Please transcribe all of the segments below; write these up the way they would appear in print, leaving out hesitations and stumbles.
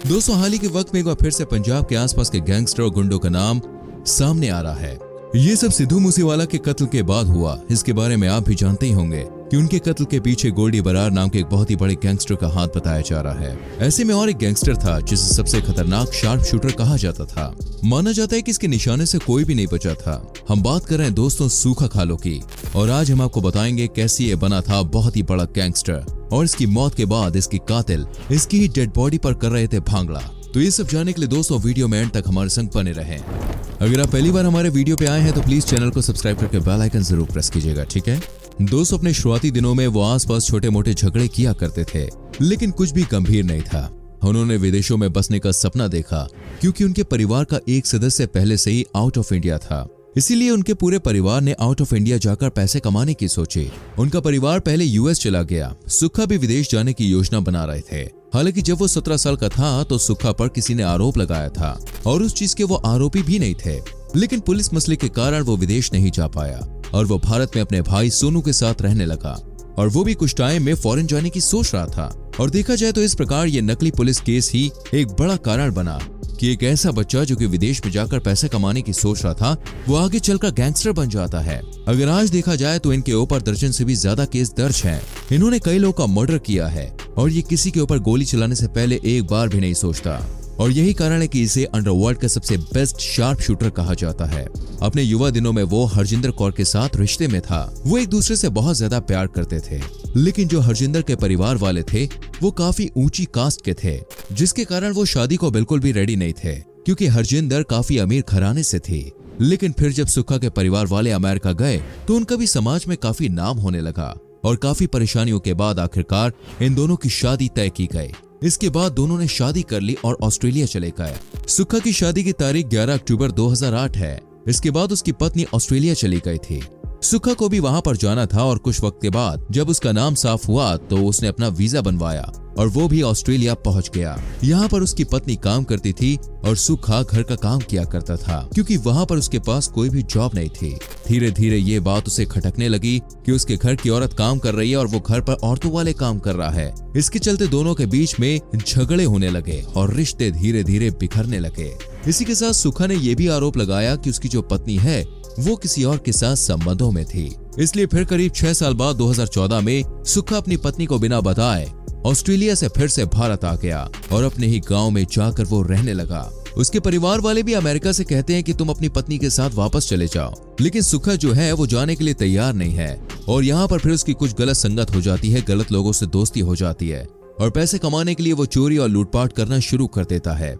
दोस्तों, हाल ही के वक्त में एक बार फिर से पंजाब के आसपास के गैंगस्टर और गुंडों का नाम सामने आ रहा है। ये सब सिद्धू मूसेवाला के कत्ल के बाद हुआ। इसके बारे में आप भी जानते ही होंगे कि उनके कत्ल के पीछे गोल्डी बरार नाम के एक बहुत ही बड़े गैंगस्टर का हाथ बताया जा रहा है। ऐसे में और एक गैंगस्टर था जिसे सबसे खतरनाक शार्प शूटर कहा जाता था। माना जाता है कि इसके निशाने से कोई भी नहीं बचा था। हम बात कर रहे हैं दोस्तों सूखा खालो की, और आज हम आपको बताएंगे कैसे ये बना था बहुत ही बड़ा गैंगस्टर, और इसकी मौत के बाद इसकी कातिल इसकी ही डेड बॉडी पर कर रहे थे भांगड़ा। तो ये सब जानने के लिए दोस्तों वीडियो में एंड तक हमारे संग बने रहें। अगर आप पहली बार हमारे वीडियो पे आए हैं तो प्लीज चैनल को सब्सक्राइब करके बेल आइकन जरूर प्रेस कीजिएगा, ठीक है। दोस्तों, अपने शुरुआती दिनों में वो आसपास छोटे मोटे झगड़े किया करते थे, लेकिन कुछ भी गंभीर नहीं था। उन्होंने विदेशों में बसने का सपना देखा क्योंकि उनके परिवार का एक सदस्य पहले से ही आउट ऑफ इंडिया था। इसीलिए उनके पूरे परिवार ने आउट ऑफ इंडिया जाकर पैसे कमाने की सोची। उनका परिवार पहले यूएस चला गया। सुक्खा भी विदेश जाने की योजना बना रहे थे। हालांकि जब वो 17 साल का था तो सुक्खा पर किसी ने आरोप लगाया था और उस चीज के वो आरोपी भी नहीं थे, लेकिन पुलिस मसले के कारण वो विदेश नहीं जा पाया और वो भारत में अपने भाई सोनू के साथ रहने लगा, और वो भी कुछ टाइम में फॉरेन जाने की सोच रहा था। और देखा जाए तो इस प्रकार ये नकली पुलिस केस ही एक बड़ा कारण बना कि एक ऐसा बच्चा जो कि विदेश में जाकर पैसे कमाने की सोच रहा था वो आगे चलकर गैंगस्टर बन जाता है। अगर आज देखा जाए तो इनके ऊपर दर्जन से भी ज्यादा केस दर्ज हैं। इन्होंने कई लोगों का मर्डर किया है और ये किसी के ऊपर गोली चलाने से पहले एक बार भी नहीं सोचता, और यही कारण है कि इसे अंडरवर्ल्ड का सबसे बेस्ट शार्प शूटर कहा जाता है। अपने युवा दिनों में वो हरजिंदर कौर के साथ रिश्ते में था। वो एक दूसरे से बहुत ज्यादा प्यार करते थे, लेकिन जो हरजिंदर के परिवार वाले थे वो काफी ऊंची कास्ट के थे, जिसके कारण वो शादी को बिल्कुल भी रेडी नहीं थे, क्योंकि हरजिंदर काफी अमीर घराने से थी। लेकिन फिर जब सुक्खा के परिवार वाले अमेरिका गए तो उनका भी समाज में काफी नाम होने लगा, और काफी परेशानियों के बाद आखिरकार इन दोनों की शादी तय की गई। इसके बाद दोनों ने शादी कर ली और ऑस्ट्रेलिया चले गए। सुक्खा की शादी की तारीख 11 अक्टूबर 2008 है। इसके बाद उसकी पत्नी ऑस्ट्रेलिया चली गई थी। सुक्खा को भी वहां पर जाना था, और कुछ वक्त के बाद जब उसका नाम साफ हुआ तो उसने अपना वीजा बनवाया और वो भी ऑस्ट्रेलिया पहुंच गया। यहाँ पर उसकी पत्नी काम करती थी और सुक्खा घर का काम किया करता था, क्योंकि वहाँ पर उसके पास कोई भी जॉब नहीं थी। धीरे धीरे ये बात उसे खटकने लगी कि उसके घर की औरत काम कर रही है और वो घर पर औरतों वाले काम कर रहा है। इसके चलते दोनों के बीच में झगड़े होने लगे और रिश्ते धीरे धीरे बिखरने लगे। इसी के साथ सुक्खा ने यह भी आरोप लगाया कि उसकी जो पत्नी है वो किसी और के साथ संबंधों में थी। इसलिए फिर करीब 6 साल बाद 2014 में सुक्खा अपनी पत्नी को बिना बताए ऑस्ट्रेलिया से फिर से भारत आ गया और अपने ही गांव में जाकर वो रहने लगा। उसके परिवार वाले भी अमेरिका से कहते हैं कि तुम अपनी पत्नी के साथ वापस चले जाओ, लेकिन सुक्खा जो है वो जाने के लिए तैयार नहीं है। और यहाँ पर फिर उसकी कुछ गलत संगत हो जाती है, गलत लोगों से दोस्ती हो जाती है, और पैसे कमाने के लिए वो चोरी और लूटपाट करना शुरू कर देता है।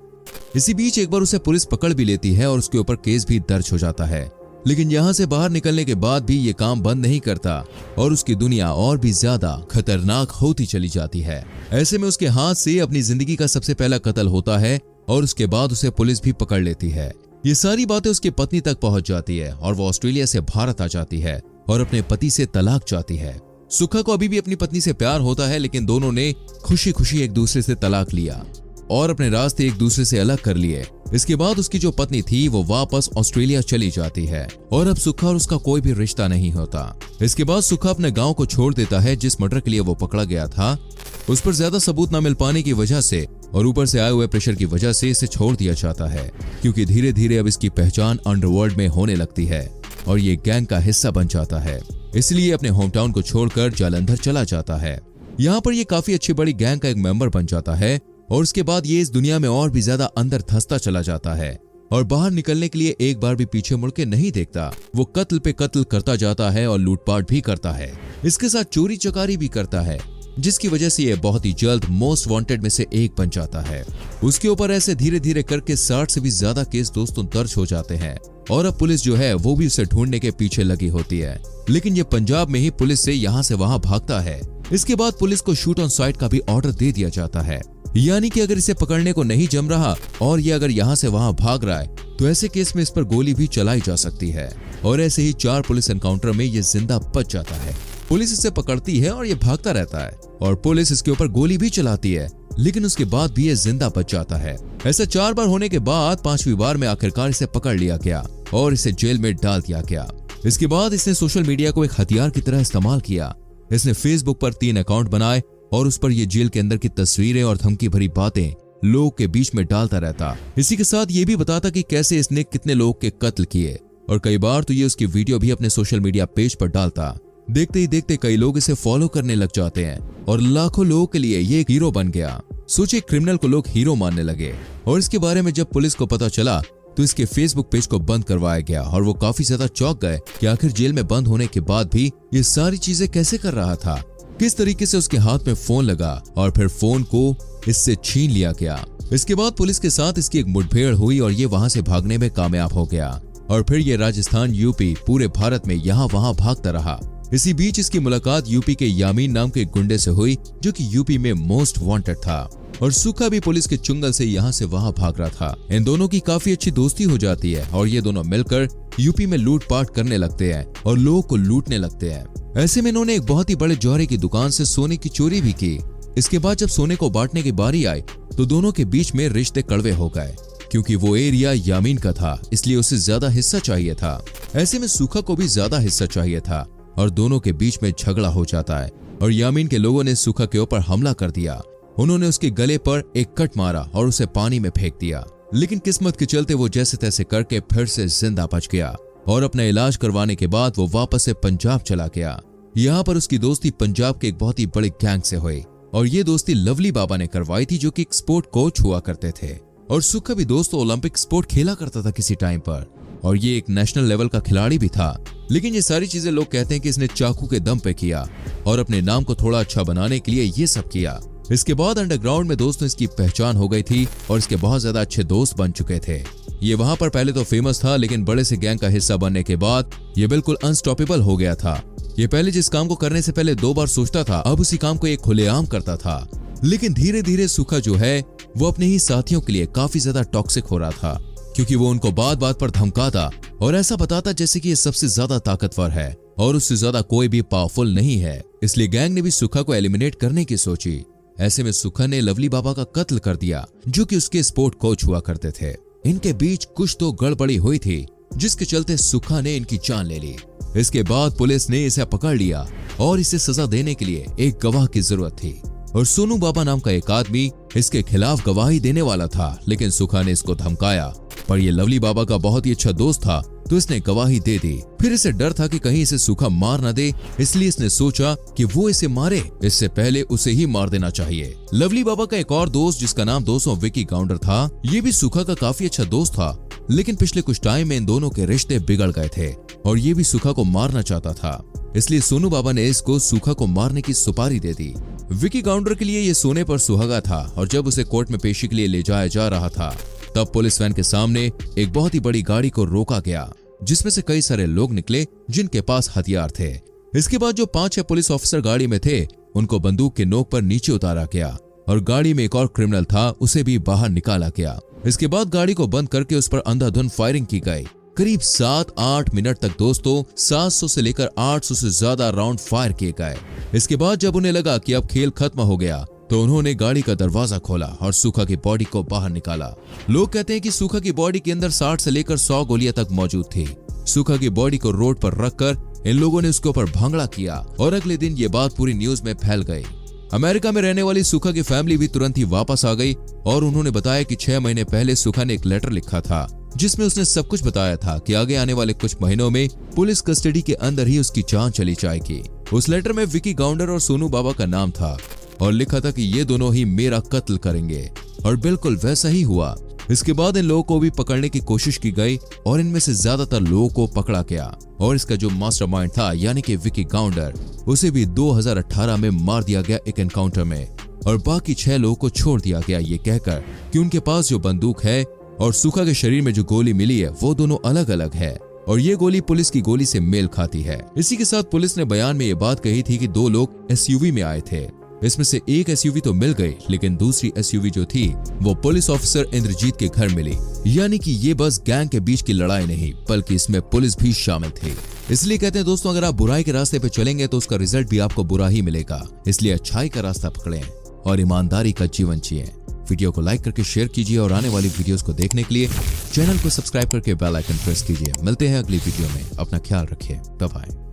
इसी बीच एक बार उसे पुलिस पकड़ भी लेती है और उसके ऊपर केस भी दर्ज हो जाता है, लेकिन यहाँ से बाहर निकलने के बाद भी ये काम बंद नहीं करता और उसकी दुनिया और भी ज्यादा खतरनाक होती चली जाती है। ऐसे में उसके हाथ से अपनी जिंदगी का सबसे पहला कत्ल होता है और उसके बाद उसे पुलिस भी पकड़ लेती है। ये सारी बातें उसकी पत्नी तक पहुंच जाती है और वो ऑस्ट्रेलिया से भारत आ जाती है और अपने पति से तलाक चाहती है। सुक्खा को अभी भी अपनी पत्नी से प्यार होता है, लेकिन दोनों ने खुशी खुशी एक दूसरे से तलाक लिया और अपने रास्ते एक दूसरे से अलग कर लिए। इसके बाद उसकी जो पत्नी थी वो वापस ऑस्ट्रेलिया चली जाती है और अब सुक्खा और उसका कोई भी रिश्ता नहीं होता। इसके बाद सुक्खा अपने गांव को छोड़ देता है। जिस मर्डर के लिए वो पकड़ा गया था उस पर ज्यादा सबूत न मिल पाने की वजह से और ऊपर से आए हुए प्रेशर की वजह से इसे छोड़ दिया जाता है, क्योंकि धीरे धीरे अब इसकी पहचान अंडरवर्ल्ड में होने लगती है और ये गैंग का हिस्सा बन जाता है। इसलिए अपने होम टाउन को छोड़कर जालंधर चला जाता है। यहाँ पर ये काफी अच्छी बड़ी गैंग का एक मेंबर बन जाता है और उसके बाद ये इस दुनिया में और भी ज्यादा अंदर धंसता चला जाता है और बाहर निकलने के लिए एक बार भी पीछे मुड़ के नहीं देखता। वो कत्ल पे कत्ल करता जाता है और लूटपाट भी करता है। इसके साथ चोरी चकारी भी करता है, जिसकी वजह से ये बहुत ही जल्द मोस्ट वांटेड में से एक बन जाता है। उसके ऊपर ऐसे धीरे धीरे करके 60 से भी ज्यादा केस दोस्तों दर्ज हो जाते हैं और अब पुलिस जो है वो भी उसे ढूंढने के पीछे लगी होती है, लेकिन ये पंजाब में ही पुलिस से यहाँ से वहाँ भागता है। इसके बाद पुलिस को शूट ऑन साइट का भी ऑर्डर दे दिया जाता है, यानी कि अगर इसे पकड़ने को नहीं जम रहा और ये अगर यहाँ से वहाँ भाग रहा है तो ऐसे केस में इस पर गोली भी चलाई जा सकती है। और ऐसे ही 4 पुलिस एनकाउंटर में ये जिंदा बच जाता है। पुलिस इसे पकड़ती है और ये भागता रहता है और पुलिस इसके ऊपर गोली भी चलाती है, लेकिन उसके बाद भी ये जिंदा बच जाता है। ऐसा 4 बार होने के बाद 5वीं बार में आखिरकार इसे पकड़ लिया गया और इसे जेल में डाल दिया गया। इसके बाद इसने सोशल मीडिया को एक हथियार की तरह इस्तेमाल किया। इसने फेसबुक पर 3 अकाउंट बनाए और उस पर ये जेल के अंदर की तस्वीरें और धमकी भरी बातें लोगों के बीच में डालता रहता। इसी के साथ ये भी बताता कि कैसे इसने कितने लोग के कत्ल किए, और कई बार तो ये उसकी वीडियो भी अपने सोशल मीडिया पेज पर डालता। देखते ही देखते कई लोग इसे फॉलो करने लग जाते हैं और लाखों लोगों के लिए ये एक हीरो बन गया। सोचिए, क्रिमिनल को लोग हीरो मानने लगे। और इसके बारे में जब पुलिस को पता चला तो इसके फेसबुक पेज को बंद करवाया गया और वो काफी ज्यादा चौंक गए कि आखिर जेल में बंद होने के बाद भी ये सारी चीजें कैसे कर रहा था, किस तरीके से उसके हाथ में फोन लगा और फिर फोन को इससे छीन लिया गया। इसके बाद पुलिस के साथ इसकी एक मुठभेड़ हुई और ये वहां से भागने में कामयाब हो गया और फिर ये राजस्थान, यूपी, पूरे भारत में यहाँ वहां भागता रहा। इसी बीच इसकी मुलाकात यूपी के यामीन नाम के गुंडे से हुई जो कि यूपी में मोस्ट वांटेड था, और सुखा भी पुलिस के चुंगल से यहाँ से वहां भाग रहा था। इन दोनों की काफी अच्छी दोस्ती हो जाती है और ये दोनों मिलकर यूपी में लूटपाट करने लगते हैं और लोगों को लूटने लगते हैं। ऐसे में इन्होंने एक बहुत ही बड़े जौहरी की दुकान से सोने की चोरी भी की। इसके बाद जब सोने को बांटने की बारी आई तो दोनों के बीच में रिश्ते कड़वे हो गए, क्योंकि वो एरिया यामीन का था, इसलिए उसे ज्यादा हिस्सा चाहिए था। ऐसे में सुखा को भी ज्यादा हिस्सा चाहिए था और दोनों के बीच में झगड़ा हो जाता है और यामीन के लोगों ने सुखा के ऊपर हमला कर दिया। उन्होंने उसके गले पर एक कट मारा और उसे पानी में फेंक दिया, लेकिन किस्मत के चलते वो जैसे तैसे करके फिर से जिंदा बच गया और अपना इलाज करवाने के बाद वो वापस से पंजाब चला गया। यहाँ पर उसकी दोस्ती पंजाब के एक बहुत ही बड़े गैंग से हुई और ये दोस्ती लवली बाबा ने करवाई थी, जो कि एक स्पोर्ट कोच हुआ करते थे। और सुखा भी दोस्तों ओलंपिक स्पोर्ट खेला करता था किसी टाइम पर, और ये एक नेशनल लेवल का खिलाड़ी भी था। लेकिन ये सारी चीजें लोग कहते हैं कि इसने चाकू के दम पे किया और अपने नाम को थोड़ा अच्छा बनाने के लिए ये सब किया। इसके बाद अंडरग्राउंड में दोस्तों इसकी पहचान हो गई थी और इसके बहुत ज्यादा अच्छे दोस्त बन चुके थे। ये वहां पर पहले तो फेमस था, लेकिन बड़े से गैंग का हिस्सा बनने के बाद ये बिल्कुल अनस्टॉपेबल हो गया था। ये पहले जिस काम को करने से पहले 2 बार सोचता था, अब उसी काम को एक खुलेआम करता था। लेकिन धीरे धीरे सुखा जो है वो अपने ही साथियों के लिए काफी ज्यादा टॉक्सिक हो रहा था, क्योंकि वो उनको बात बात पर धमकाता और ऐसा बताता जैसे कि ये सबसे ज्यादा ताकतवर है और उससे ज्यादा कोई भी पावरफुल नहीं है। इसलिए गैंग ने भी सुखा को एलिमिनेट करने की सोची। ऐसे में सुखा ने लवली बाबा का कत्ल कर दिया, जो कि उसके स्पोर्ट कोच हुआ करते थे। इनके बीच कुछ तो गड़बड़ी हुई थी, जिसके चलते सुखा ने इनकी जान ले ली। इसके बाद पुलिस ने इसे पकड़ लिया और इसे सजा देने के लिए एक गवाह की जरूरत थी, और सोनू बाबा नाम का एक आदमी इसके खिलाफ गवाही देने वाला था। लेकिन सुखा ने इसको धमकाया, पर यह लवली बाबा का बहुत ही अच्छा दोस्त था, तो इसने गवाही दे दी। फिर इसे डर था कि कहीं इसे सुखा मार न दे, इसलिए इसने सोचा कि वो इसे मारे इससे पहले उसे ही मार देना चाहिए। लवली बाबा का एक और दोस्त जिसका नाम दोस्तों विकी गाउंडर था, ये भी सुखा का काफी अच्छा दोस्त था, लेकिन पिछले कुछ टाइम में इन दोनों के रिश्ते बिगड़ गए थे और ये भी सुखा को मारना चाहता था। इसलिए सोनू बाबा ने इसको सुखा को मारने की सुपारी दे दी। विकी गाउंडर के लिए ये सोने पर सुहागा था, और जब उसे कोर्ट में पेशी के लिए ले जाया जा रहा था तब पुलिस वैन के सामने एक बहुत ही बड़ी गाड़ी को रोका गया, जिसमें से कई सारे लोग निकले जिनके पास हथियार थे। इसके बाद जो 5-6 पुलिस ऑफिसर गाड़ी में थे उनको बंदूक के नोक पर नीचे उतारा गया और गाड़ी में एक और क्रिमिनल था, उसे भी बाहर निकाला गया। इसके बाद गाड़ी को बंद करके उस पर अंधाधुंध फायरिंग की गई। करीब 7-8 मिनट तक दोस्तों 700 से लेकर 800 से ज्यादा राउंड फायर किए गए। इसके बाद जब उन्हें लगा कि अब खेल खत्म हो गया तो उन्होंने गाड़ी का दरवाजा खोला और सुखा की बॉडी को बाहर निकाला। लोग कहते हैं कि सुखा की बॉडी के अंदर 60 से लेकर 100 गोलियां तक मौजूद थी। सुखा की बॉडी को रोड पर रखकर इन लोगों ने उसके ऊपर भांगड़ा किया और अगले दिन ये बात पूरी न्यूज में फैल गई। अमेरिका में रहने वाली सुखा की फैमिली भी तुरंत ही वापस आ गई और उन्होंने बताया कि 6 महीने पहले सुखा ने एक लेटर लिखा था, जिसमें उसने सब कुछ बताया था कि आगे आने वाले कुछ महीनों में पुलिस कस्टडी के अंदर ही उसकी जान चली जाएगी। उस लेटर में विकी गाउंडर और सोनू बाबा का नाम था और लिखा था कि ये दोनों ही मेरा कत्ल करेंगे, और बिल्कुल वैसा ही हुआ। इसके बाद इन लोगों को भी पकड़ने की कोशिश की गई और इनमें से ज्यादातर लोगों को पकड़ा गया, और इसका जो मास्टरमाइंड था यानी कि विकी गाउंडर, उसे भी 2018 में मार दिया गया एक एनकाउंटर में, और बाकी 6 लोगों को छोड़ दिया गया ये कहकर कि उनके पास जो बंदूक है और सुखा के शरीर में जो गोली मिली है वो दोनों अलग अलग है और ये गोली पुलिस की गोली से मेल खाती है। इसी के साथ पुलिस ने बयान में ये बात कही थी कि 2 लोग एसयूवी में आए थे। इसमें से एक एसयूवी तो मिल गई, लेकिन दूसरी एसयूवी जो थी वो पुलिस ऑफिसर इंद्रजीत के घर मिली। यानी कि ये बस गैंग के बीच की लड़ाई नहीं, बल्कि इसमें पुलिस भी शामिल थी। इसलिए कहते हैं दोस्तों, अगर आप बुराई के रास्ते पे चलेंगे तो उसका रिजल्ट भी आपको बुरा ही मिलेगा। इसलिए अच्छाई का रास्ता पकड़ें और ईमानदारी का जीवन जिएं। वीडियो को लाइक करके शेयर कीजिए और आने वाली वीडियोस को देखने के लिए चैनल को सब्सक्राइब करके बेल आइकन प्रेस कीजिए। मिलते हैं अगली वीडियो में, अपना ख्याल रखिए, बाय बाय।